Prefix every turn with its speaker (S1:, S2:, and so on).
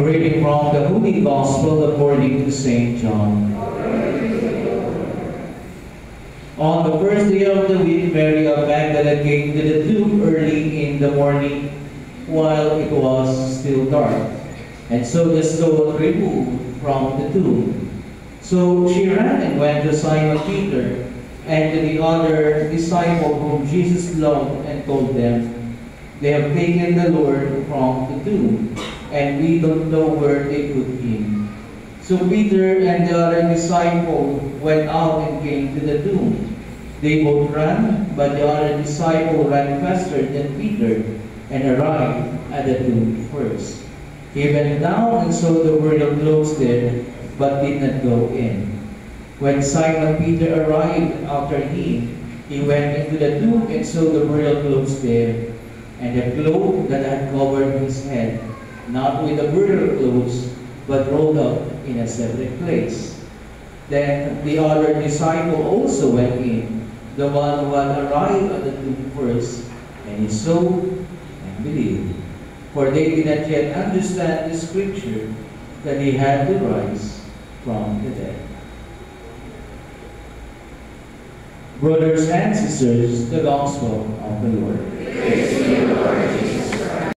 S1: reading from the Holy Gospel according to St. John. On the first day of the week, Mary of Magdala came to the tomb early in the morning while it was still dark, and saw the stone removed from the tomb. So she ran and went to Simon Peter and to the other disciple whom Jesus loved, and told them, "They have taken the Lord from the tomb, and we don't know where they put him." So Peter and the other disciple went out and came to the tomb. They both ran, but the other disciple ran faster than Peter and arrived at the tomb first. He went down and saw the burial clothes there, but did not go in. When Simon Peter arrived after him, he went into the tomb and saw the burial clothes there, and the cloth that had covered his head, not with the burial clothes, but rolled up in a separate place. Then the other disciple also went in, the one who had arrived at the tomb first, and he saw and believed. For they did not yet understand the scripture that he had to rise from the dead. Brothers and sisters, the Gospel of the Lord.
S2: Praise to you, Lord Jesus.